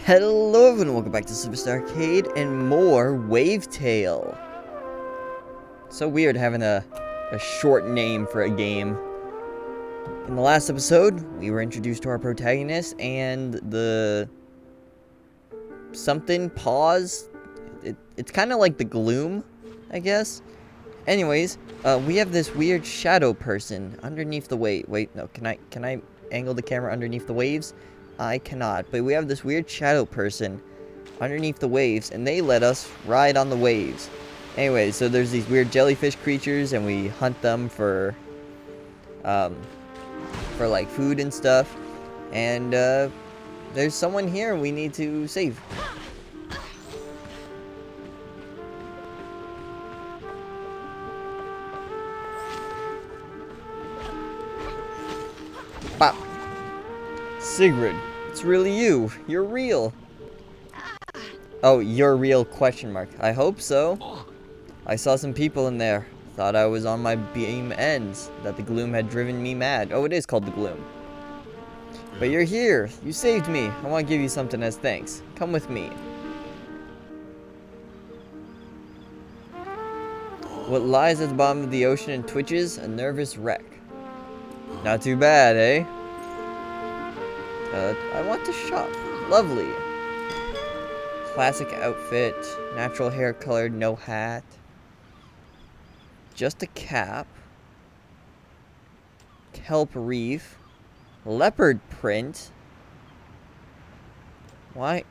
Hello everyone, welcome back to SliverStar Arcade and more Wavetale. So weird having a short name for a game. In the last episode, we were introduced to our protagonist and the something pause. It's kind of like the gloom, I guess. Anyways, we have this weird shadow person underneath the wait, no, can I angle the camera underneath the waves? I cannot, but we have this weird shadow person underneath the waves, and they let us ride on the waves. Anyway, so there's these weird jellyfish creatures, and we hunt them for like food and stuff. And there's someone here we need to save. Bop. Sigrid, it's really you. You're real. Oh, you're real, question mark. I hope so. I saw some people in there. Thought I was on my beam ends. That the gloom had driven me mad. Oh, it is called the gloom. But you're here. You saved me. I want to give you something as thanks. Come with me. What lies at the bottom of the ocean and twitches? A nervous wreck. Not too bad, eh? I want to shop. Lovely. Classic outfit. Natural hair colored, no hat. Just a cap. Kelp reef. Leopard print. Why?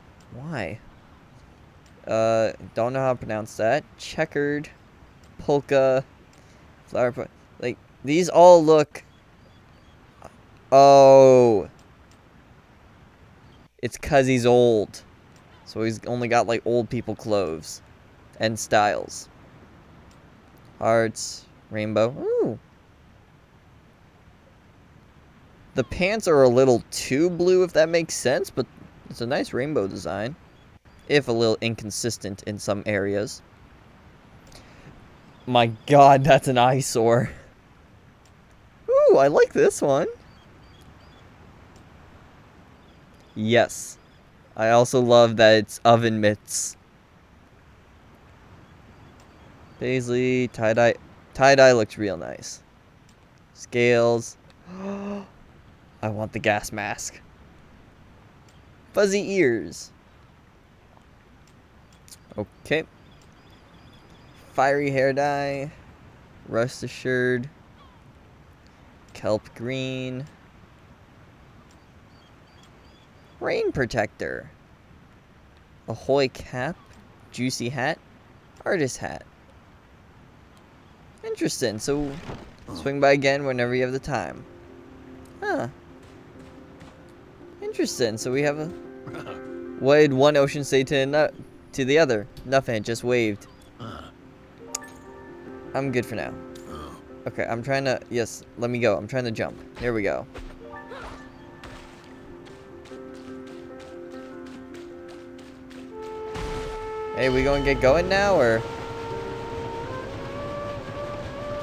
Don't know how to pronounce that. Checkered. Polka. Flower print. Like, these all look... Oh... It's 'cause he's old. So he's only got like old people clothes. And styles. Hearts. Rainbow. Ooh. The pants are a little too blue if that makes sense. But it's a nice rainbow design. If a little inconsistent in some areas. My god, that's an eyesore. Ooh, I like this one. Yes. I also love that it's oven mitts. Paisley, tie-dye. Tie-dye looks real nice. Scales. I want the gas mask. Fuzzy ears. Okay. Fiery hair dye. Rust assured. Kelp green. Rain protector. Ahoy cap. Juicy hat. Artist hat. Interesting. So, swing by again whenever you have the time. Huh. Interesting. So we have a... What did one ocean say to the other? Nothing. It just waved. I'm good for now. Okay, I'm trying to... Yes, let me go. I'm trying to jump. Here we go. Hey, we gonna get going now, or?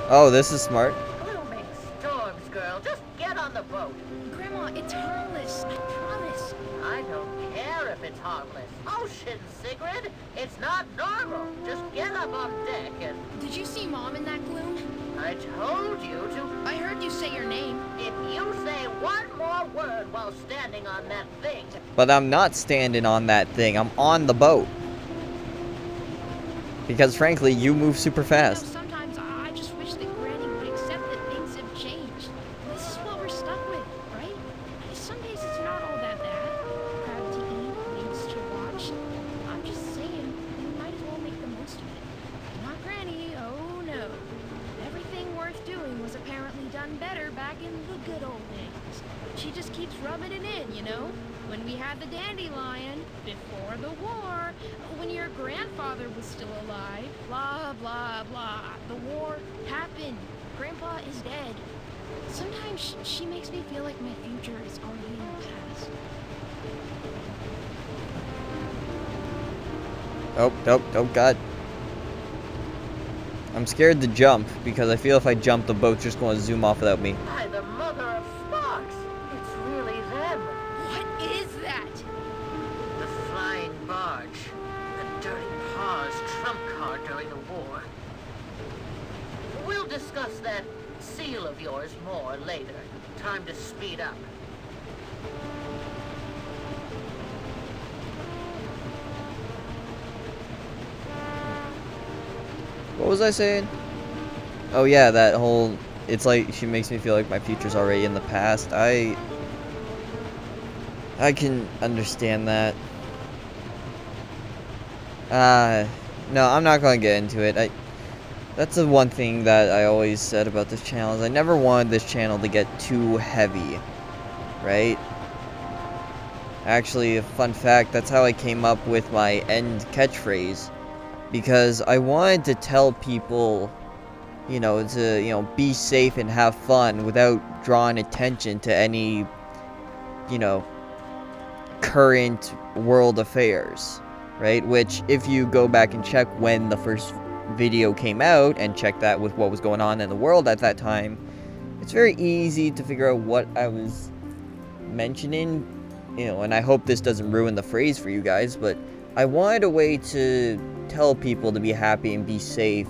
Oh, this is smart. We'll make storms, girl. Just get on the boat. Grandma, it's harmless. I promise. I don't care if it's harmless. Ocean, Sigrid. It's not normal. Just get up on deck and... Did you see Mom in that gloom? I told you to... I heard you say your name. If you say one more word while standing on that thing... But I'm not standing on that thing. I'm on the boat. Because frankly, you move super fast. You know, sometimes I just wish that Granny would accept that things have changed. This is what we're stuck with, right? Some days it's not all that bad. Crab to eat, waves to watch. I'm just saying, we might as well make the most of it. Not Granny, oh no. Everything worth doing was apparently done better back in the good old days. She just keeps rubbing it in, you know? When we had the dandelion, before the war, when your grandfather was still alive, blah, blah, blah. The war happened. Grandpa is dead. Sometimes she makes me feel like my future is already in the past. Oh, God. I'm scared to jump, because I feel if I jump, the boat's just going to zoom off without me. By the mother of Fox! It's really them. What is that? The charge. The dirty paw's trump card during the war. We'll discuss that seal of yours more later. Time to speed up. What was I saying? Oh yeah, that whole, it's like she makes me feel like my future's already in the past. I can understand that. No, I'm not going to get into it. That's the one thing that I always said about this channel, is I never wanted this channel to get too heavy, right? Actually, a fun fact, that's how I came up with my end catchphrase, because I wanted to tell people, you know, to, you know, be safe and have fun without drawing attention to any, you know, current world affairs, right? Which, if you go back and check when the first video came out and check that with what was going on in the world at that time, it's very easy to figure out what I was mentioning, you know, and I hope this doesn't ruin the phrase for you guys, but I wanted a way to tell people to be happy and be safe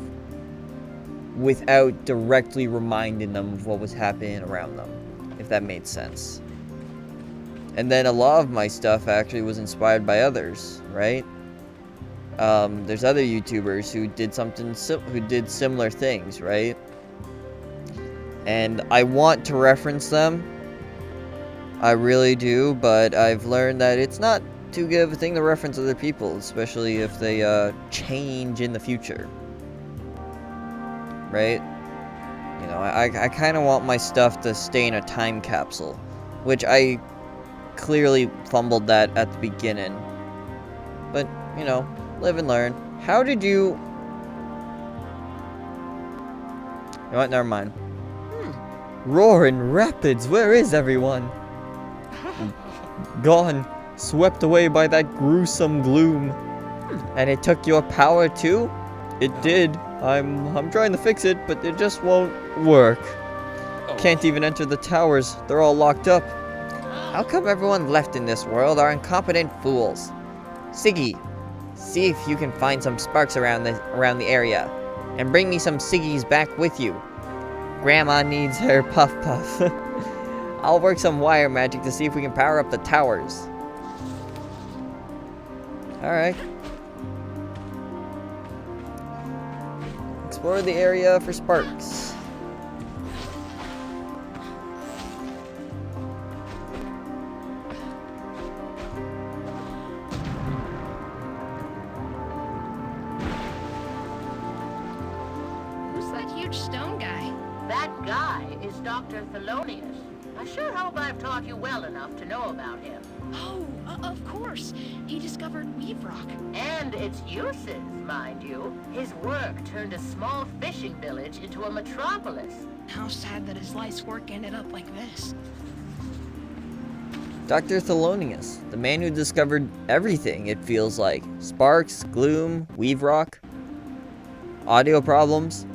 without directly reminding them of what was happening around them, if that made sense. And then a lot of my stuff actually was inspired by others, right? There's other YouTubers who did similar things, right? And I want to reference them. I really do, but I've learned that it's not too good of a thing to reference other people, especially if they change in the future. Right? You know, I kind of want my stuff to stay in a time capsule, which I clearly fumbled that at the beginning. But, you know, live and learn. How did you... You know what? Never mind. Roaring Rapids, where is everyone? Gone, swept away by that gruesome gloom. And it took your power too? It did. I'm trying to fix it, but it just won't work. Can't even enter the towers. They're all locked up. How come everyone left in this world are incompetent fools? Siggy, see if you can find some sparks around the area, and bring me some Siggies back with you. Grandma needs her puff puff. I'll work some wire magic to see if we can power up the towers. Alright. Explore the area for sparks. Who's that huge stone guy? That guy is Dr. Thelonious. I sure hope I've taught you well enough to know about him. Oh, of course. He discovered Weave Rock. And its uses, mind you. His work turned a small fishing village into a metropolis. How sad that his life's work ended up like this. Dr. Thelonious, the man who discovered everything, it feels like. Sparks, gloom, weave rock, audio problems,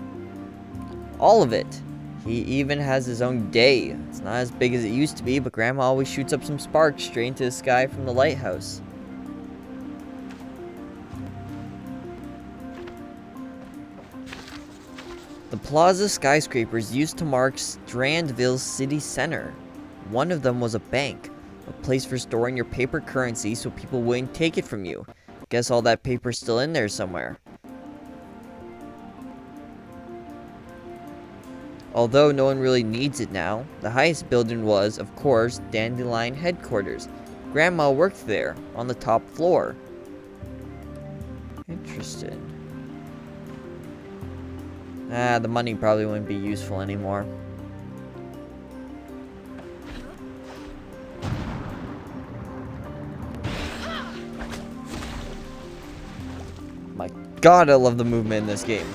all of it. He even has his own day. It's not as big as it used to be, but Grandma always shoots up some sparks straight into the sky from the lighthouse. The plaza skyscrapers used to mark Strandville's city center. One of them was a bank, a place for storing your paper currency so people wouldn't take it from you. Guess all that paper's still in there somewhere. Although no one really needs it now, the highest building was, of course, Dandelion headquarters. Grandma worked there, on the top floor. Interesting. The money probably wouldn't be useful anymore. My God, I love the movement in this game.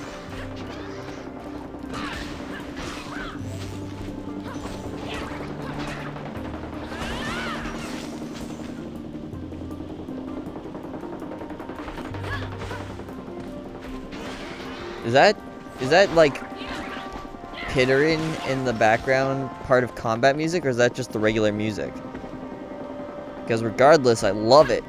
Is that like pittering in the background part of combat music, or is that just the regular music? Because regardless, I love it.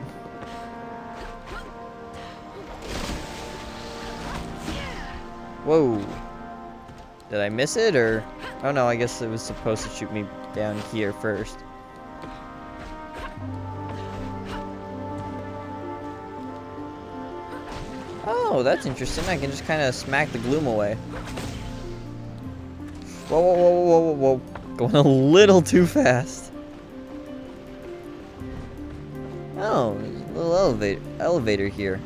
Whoa. Did I miss it, or? Oh no, I guess it was supposed to shoot me down here first. Oh, that's interesting. I can just kind of smack the gloom away. Whoa, whoa, whoa, whoa, whoa, whoa. Going a little too fast. Oh, there's a little elevator here.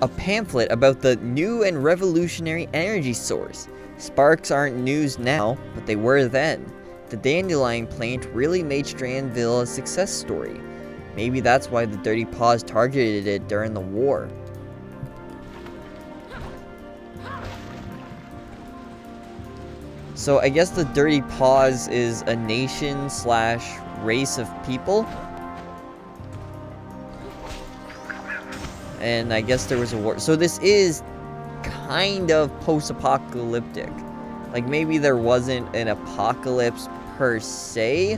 A pamphlet about the new and revolutionary energy source. Sparks aren't news now, but they were then. The dandelion plant really made Strandville a success story. Maybe that's why the Dirty Paws targeted it during the war. So I guess the Dirty Paws is a nation / race of people. And I guess there was a war. So this is kind of post-apocalyptic. Like, maybe there wasn't an apocalypse per se,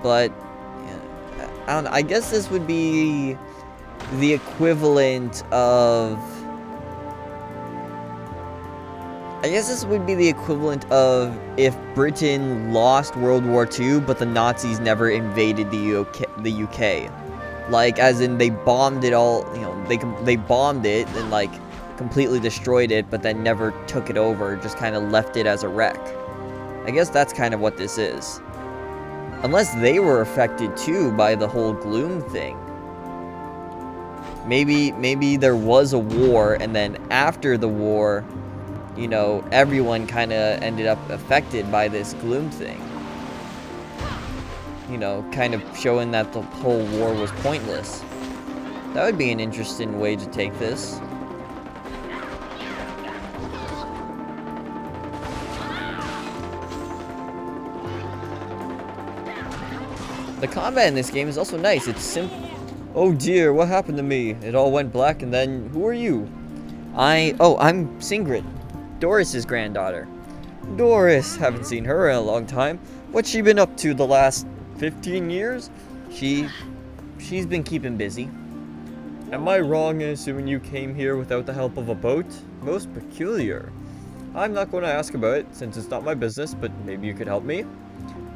but I don't know. I guess this would be the equivalent of... I guess this would be the equivalent of if Britain lost World War II, but the Nazis never invaded the UK. Like, as in, they bombed it all, you know, they bombed it and, like, completely destroyed it, but then never took it over, just kind of left it as a wreck. I guess that's kind of what this is. Unless they were affected, too, by the whole gloom thing. Maybe there was a war, and then after the war, you know, everyone kind of ended up affected by this gloom thing. You know, kind of showing that the whole war was pointless. That would be an interesting way to take this. The combat in this game is also nice. It's simple. Oh dear, what happened to me? It all went black, and then who are you? I'm Singrid, Doris's granddaughter. Doris, haven't seen her in a long time. What's she been up to the last 15 years? She's been keeping busy. Am I wrong in assuming you came here without the help of a boat? Most peculiar. I'm not going to ask about it since it's not my business, but maybe you could help me.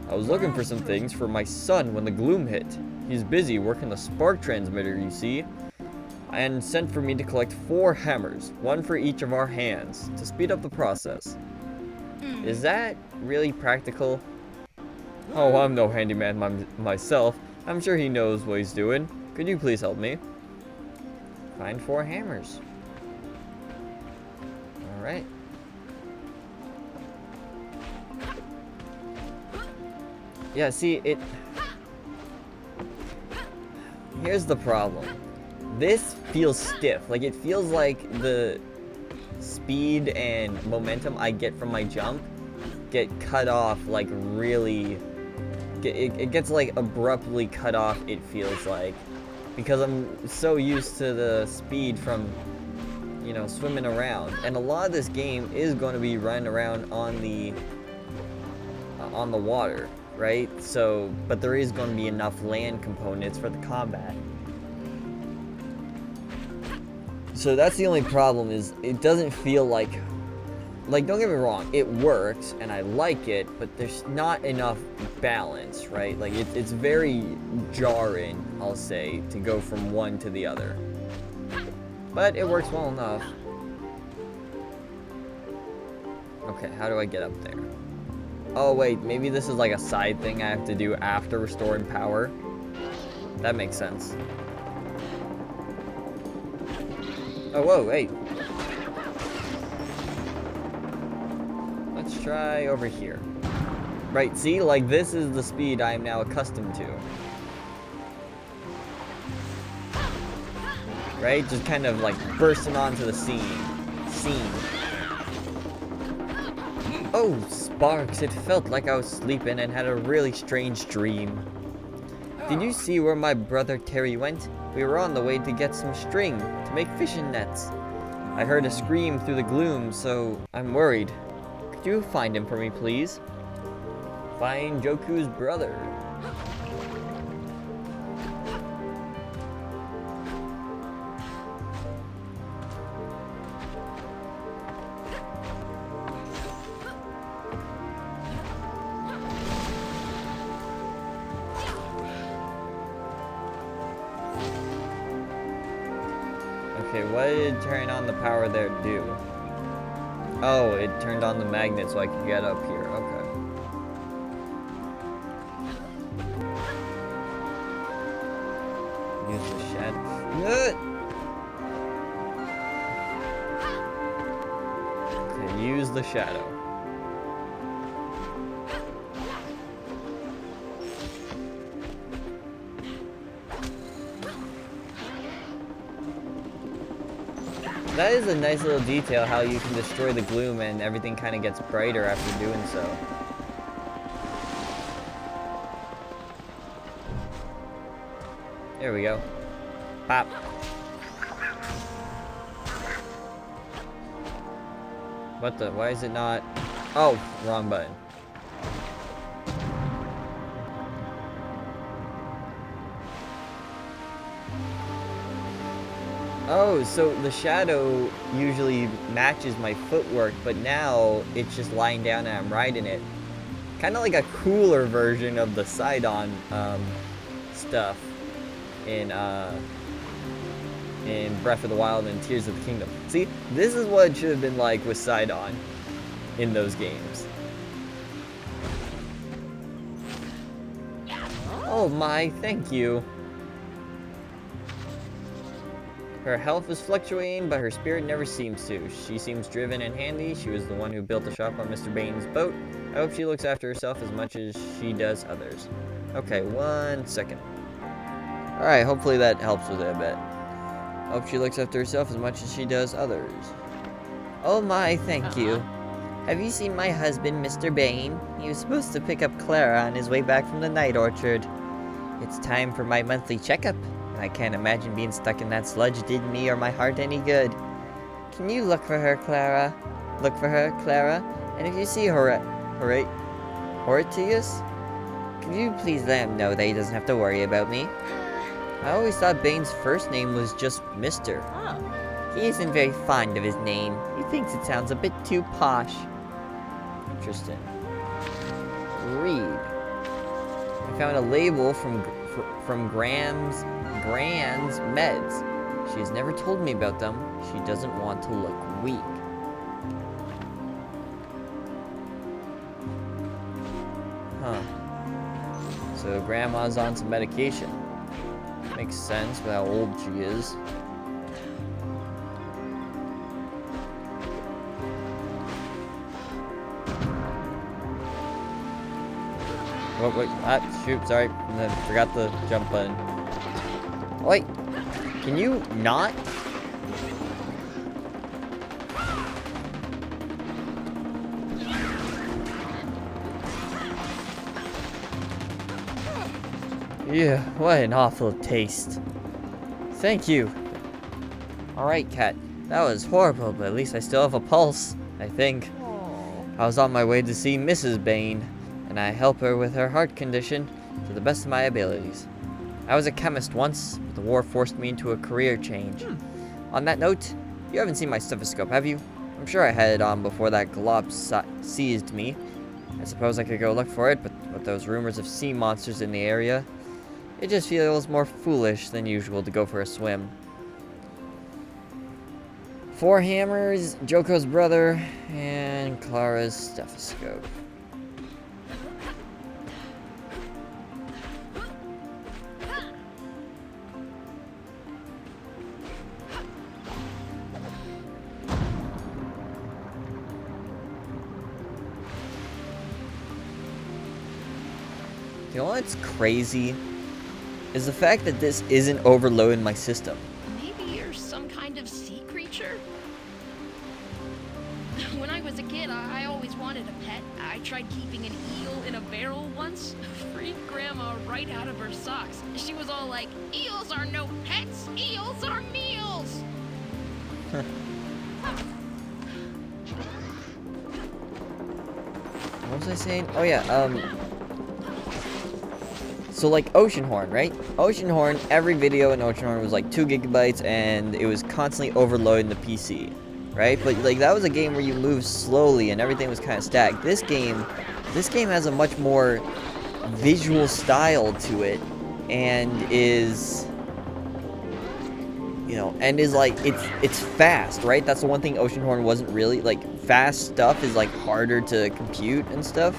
I was looking for some things for my son when the gloom hit. He's busy working the spark transmitter, you see, and sent for me to collect 4 hammers, one for each of our hands, to speed up the process. Is that really practical? Oh, I'm no handyman myself. I'm sure he knows what he's doing. Could you please help me? Find 4 hammers. Alright. Yeah, see, here's the problem. This feels stiff. Like, it feels like the speed and momentum I get from my jump get cut off, like, really... It gets, like, abruptly cut off, it feels like. Because I'm so used to the speed from, you know, swimming around. And a lot of this game is going to be running around on the water, right? So, but there is going to be enough land components for the combat. So that's the only problem, is it doesn't feel like, don't get me wrong, it works and I like it, but there's not enough balance, right? Like, it's very jarring, I'll say, to go from one to the other. But it works well enough. Okay, how do I get up there? Oh wait, maybe this is like a side thing I have to do after restoring power. That makes sense. Oh, whoa, wait. Let's try over here. Right, see? Like, this is the speed I am now accustomed to. Right? Just kind of, like, bursting onto the scene. Oh, sparks. It felt like I was sleeping and had a really strange dream. Did you see where my brother Terry went? We were on the way to get some string to make fishing nets. I heard a scream through the gloom, so I'm worried. Could you find him for me, please? Find Joku's brother. Okay, what did turn on the power there do? Oh, it turned on the magnet so I could get up here. Okay. Use the shadow. Okay, use the shadow. That is a nice little detail, how you can destroy the gloom and everything kind of gets brighter after doing so. There we go. Pop. What the? Why is it not? Oh, wrong button. Oh, so the shadow usually matches my footwork, but now it's just lying down and I'm riding it. Kind of like a cooler version of the Sidon stuff in Breath of the Wild and Tears of the Kingdom. See, this is what it should have been like with Sidon in those games. Oh my, thank you. Her health is fluctuating, but her spirit never seems to. She seems driven and handy. She was the one who built the shop on Mr. Bane's boat. I hope she looks after herself as much as she does others. Okay, 1 second. Alright, hopefully that helps with it a bit. Hope she looks after herself as much as she does others. Oh my, thank you. Have you seen my husband, Mr. Bane? He was supposed to pick up Clara on his way back from the night orchard. It's time for my monthly checkup. I can't imagine being stuck in that sludge did me or my heart any good. Can you look for her, Clara? Look for her, Clara? And if you see Horatius, could you please let him know that he doesn't have to worry about me? I always thought Bane's first name was just Mr. Oh. He isn't very fond of his name. He thinks it sounds a bit too posh. Interesting. Read. I found a label from Grand's meds. She has never told me about them. She doesn't want to look weak. Huh. So Grandma's on some medication. Makes sense with how old she is. Oh, wait, shoot, sorry. I forgot the jump button. Wait, can you not? Yeah, what an awful taste. Thank you. Alright, Cat. That was horrible, but at least I still have a pulse, I think. I was on my way to see Mrs. Bane, and I help her with her heart condition to the best of my abilities. I was a chemist once, but the war forced me into a career change. On that note, you haven't seen my stethoscope, have you? I'm sure I had it on before that glop seized me. I suppose I could go look for it, but with those rumors of sea monsters in the area, it just feels more foolish than usual to go for a swim. 4 hammers, Joko's brother, and Clara's stethoscope. You know what's crazy? Is the fact that this isn't overloading my system. Maybe you're some kind of sea creature? When I was a kid, I always wanted a pet. I tried keeping an eel in a barrel once. Freaked Grandma right out of her socks. She was all like, "Eels are no pets! Eels are meals!" What was I saying? Oh yeah, so like Oceanhorn, right? Oceanhorn, every video in Oceanhorn was like 2 gigabytes and it was constantly overloading the PC, right? But like that was a game where you moved slowly and everything was kind of stacked. This game has a much more visual style to it and is you know, and is like, it's fast, right? That's the one thing Oceanhorn wasn't really, like, fast stuff is like harder to compute and stuff.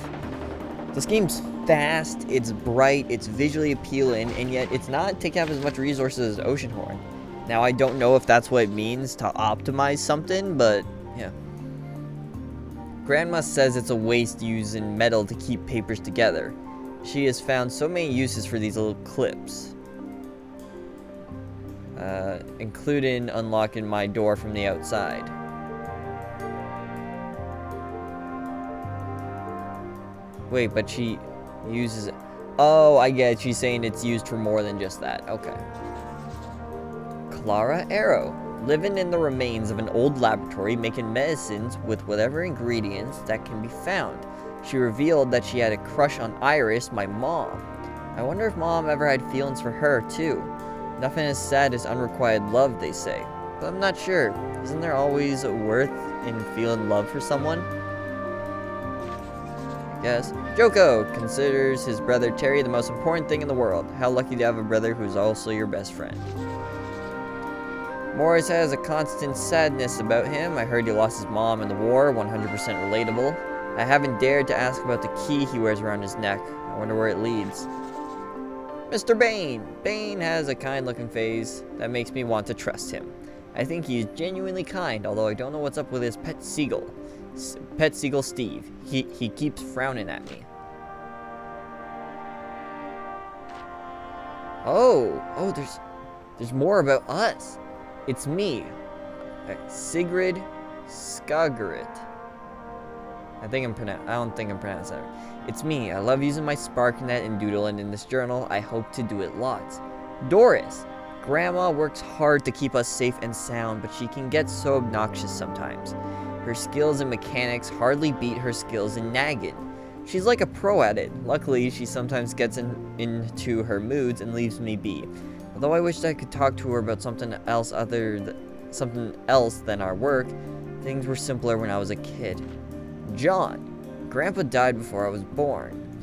This game's fast, it's bright, it's visually appealing, and yet it's not taking up as much resources as Oceanhorn. Now, I don't know if that's what it means to optimize something, but yeah. Grandma says it's a waste using metal to keep papers together. She has found so many uses for these little clips. Including unlocking my door from the outside. Wait, but she uses it. Oh, I get it. She's saying it's used for more than just that. Okay. Clara Arrow, living in the remains of an old laboratory, making medicines with whatever ingredients that can be found. She revealed that she had a crush on Iris, my mom. I wonder if Mom ever had feelings for her, too. Nothing as sad as unrequited love, they say. But I'm not sure. Isn't there always a worth in feeling love for someone? Yes. Joko considers his brother Terry the most important thing in the world. How lucky to have a brother who's also your best friend. Morris has a constant sadness about him. I heard he lost his mom in the war, 100% relatable. I haven't dared to ask about the key he wears around his neck. I wonder where it leads. Mr. Bane. Bane has a kind-looking face that makes me want to trust him. I think he's genuinely kind, although I don't know what's up with his pet seagull. Pet seagull Steve. He keeps frowning at me. Oh, there's more about us. It's me, Sigrid Skagerit. I don't think I'm pronouncing that right. It's me. I love using my SparkNet and doodling in this journal. I hope to do it lots. Doris. Grandma works hard to keep us safe and sound, but she can get so obnoxious sometimes. Her skills in mechanics hardly beat her skills in nagging. She's like a pro at it. Luckily, she sometimes gets into her moods and leaves me be. Although I wished I could talk to her about something else than our work, things were simpler when I was a kid. John. Grandpa died before I was born.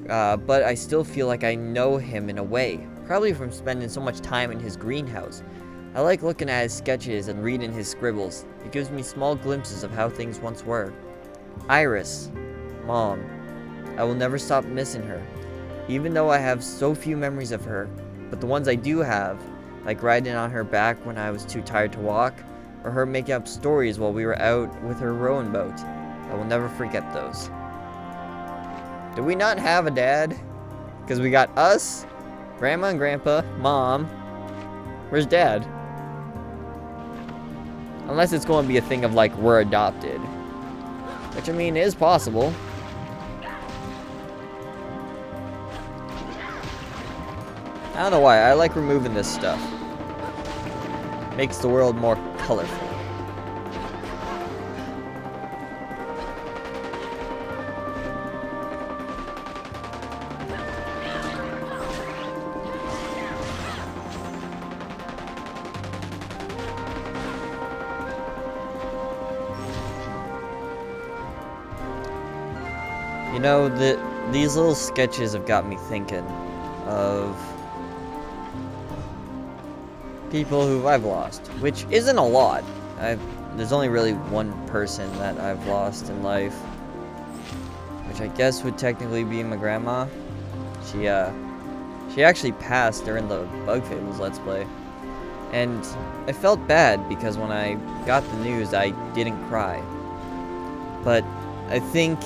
But I still feel like I know him in a way. Probably from spending so much time in his greenhouse. I like looking at his sketches and reading his scribbles. It gives me small glimpses of how things once were. Iris. Mom. I will never stop missing her. Even though I have so few memories of her, but the ones I do have, like riding on her back when I was too tired to walk, or her making up stories while we were out with her rowing boat, I will never forget those. Do we not have a dad? Because we got us, Grandma and Grandpa, Mom. Where's Dad? Unless it's going to be a thing of like, we're adopted. Which I mean is possible. I don't know why, I like removing this stuff. Makes the world more colorful. You know, these little sketches have got me thinking of people who I've lost, which isn't a lot. There's only really one person that I've lost in life, which I guess would technically be my grandma. She actually passed during the Bug Fables Let's Play, and I felt bad because when I got the news, I didn't cry. But I think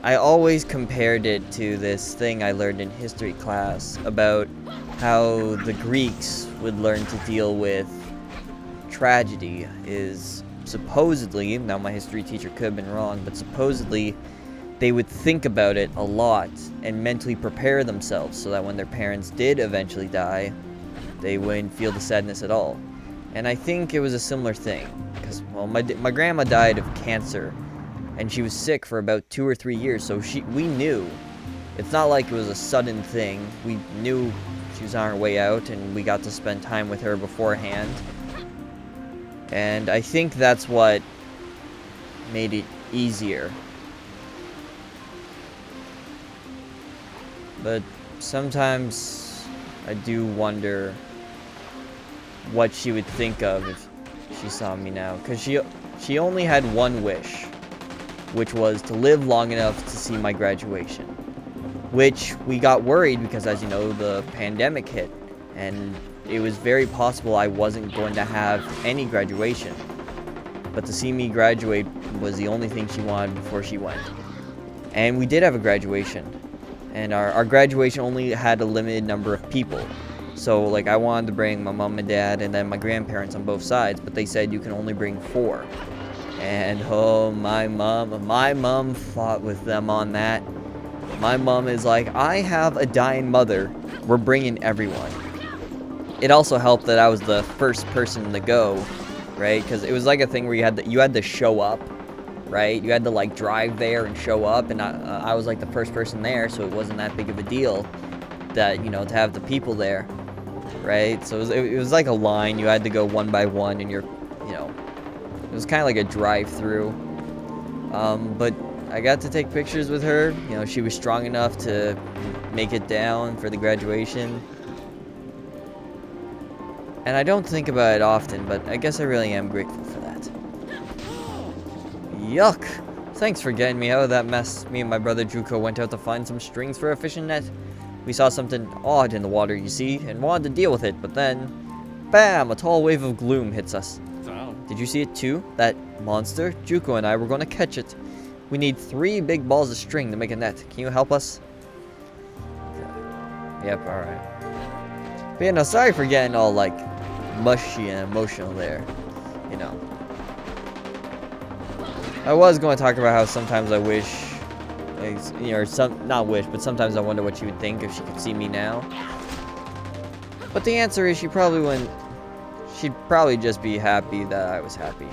I always compared it to this thing I learned in history class about how the Greeks would learn to deal with tragedy is supposedly, now my history teacher could have been wrong, but supposedly they would think about it a lot and mentally prepare themselves so that when their parents did eventually die, they wouldn't feel the sadness at all. And I think it was a similar thing, because, well, my grandma died of cancer, and she was sick for about 2 or 3 years, so we knew. It's not like it was a sudden thing. We knew she was on her way out, and we got to spend time with her beforehand. And I think that's what made it easier. But sometimes I do wonder what she would think of if she saw me now. Because she only had one wish, which was to live long enough to see my graduation. Which we got worried because, as you know, the pandemic hit. And it was very possible I wasn't going to have any graduation. But to see me graduate was the only thing she wanted before she went. And we did have a graduation. And our graduation only had a limited number of people. So, like, I wanted to bring my mom and dad and then my grandparents on both sides. But they said you can only bring 4. And, oh, my mom fought with them on that. My mom is like, I have a dying mother. We're bringing everyone. It also helped that I was the first person to go, right? Because it was like a thing where you had to show up, right? You had to like drive there and show up, and I was like the first person there, so it wasn't that big of a deal that, you know, to have the people there, right? So it was like a line. You had to go one by one, and it was kind of like a drive-through. But I got to take pictures with her. You know, she was strong enough to make it down for the graduation. And I don't think about it often, but I guess I really am grateful for that. Yuck! Thanks for getting me out of that mess. Me and my brother Juko went out to find some strings for a fishing net. We saw something odd in the water, you see, and wanted to deal with it, but then, bam! A tall wave of gloom hits us. Wow. Did you see it too? That monster? Juko and I were going to catch it. We need 3 big balls of string to make a net. Can you help us? Yep, alright. But yeah, no, sorry for getting all, like, mushy and emotional there, you know. I was going to talk about how sometimes I wish, you know, not wish, but sometimes I wonder what she would think if she could see me now. But the answer is she probably wouldn't. She'd probably just be happy that I was happy,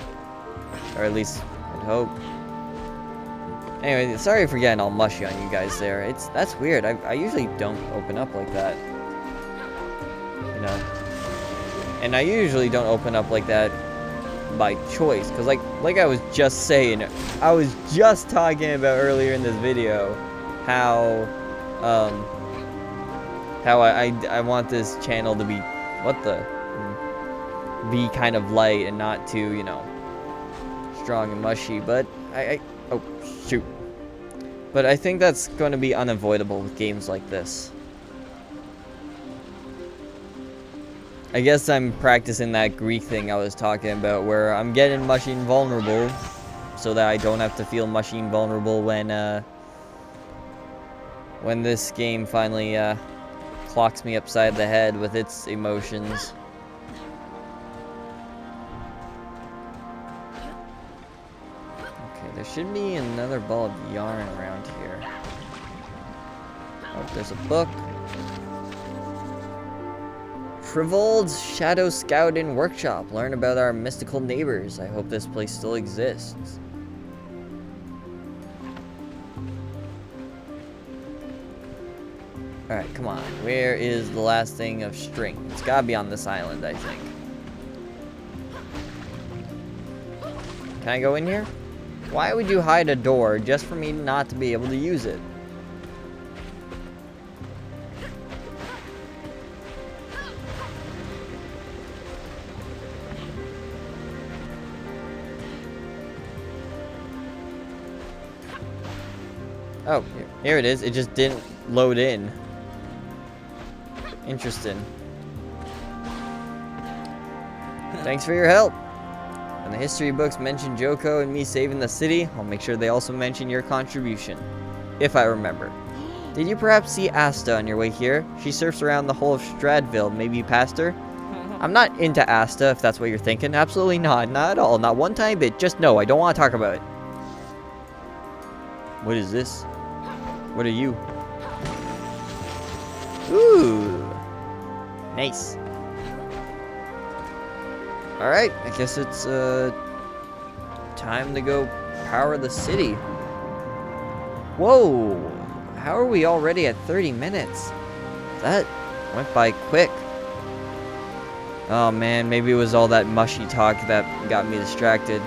or at least I'd hope. Anyway, sorry for getting all mushy on you guys there. That's weird. I usually don't open up like that, you know. And I usually don't open up like that by choice, because like I was just saying, I was just talking about earlier in this video how I want this channel to be be kind of light and not too, you know, strong and mushy, but oh shoot. But I think that's going to be unavoidable with games like this. I guess I'm practicing that Greek thing I was talking about, where I'm getting mushy and vulnerable, so that I don't have to feel mushy and vulnerable when this game finally clocks me upside the head with its emotions. Okay, there should be another ball of yarn around here. Oh, there's a book. Frivold's Shadow Scouting Workshop. Learn about our mystical neighbors. I hope this place still exists. Alright, come on. Where is the last thing of string? It's gotta be on this island, I think. Can I go in here? Why would you hide a door just for me not to be able to use it? Oh, here it is. It just didn't load in. Interesting. Thanks for your help. When the history books mention Joko and me saving the city, I'll make sure they also mention your contribution. If I remember. Did you perhaps see Asta on your way here? She surfs around the whole of Stradville. Maybe you passed her? I'm not into Asta, if that's what you're thinking. Absolutely not. Not at all. Not one tiny bit. Just no. I don't want to talk about it. What is this? What are you? Ooh. Nice. Alright, I guess it's time to go power the city. Whoa! How are we already at 30 minutes? That went by quick. Oh man, maybe it was all that mushy talk that got me distracted.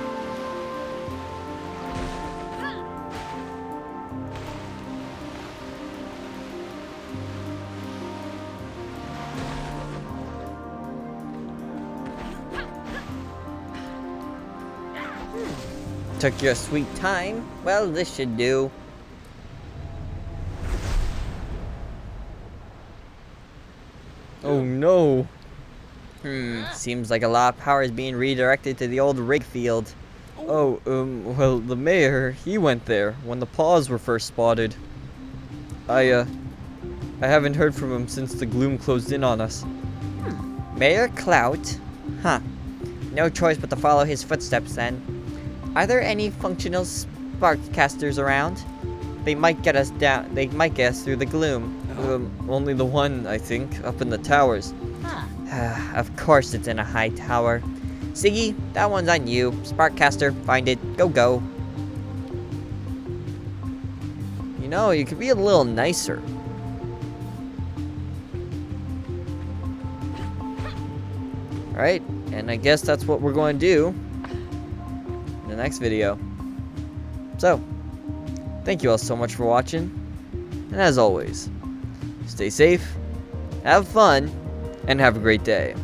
Took your sweet time? Well, this should do. Oh no. Seems like a lot of power is being redirected to the old rig field. Oh, well, the mayor, he went there when the paws were first spotted. I haven't heard from him since the gloom closed in on us. Mayor Clout? Huh. No choice but to follow his footsteps then. Are there any functional sparkcasters around? They might get us down. They might get us through the gloom. Only the one, I think, up in the towers. Of course it's in a high tower. Siggy, that one's on you. Sparkcaster, find it. Go, go. You know, you could be a little nicer. Alright, and I guess that's what we're going to do in the next video. So, thank you all so much for watching. And as always, stay safe, have fun, and have a great day.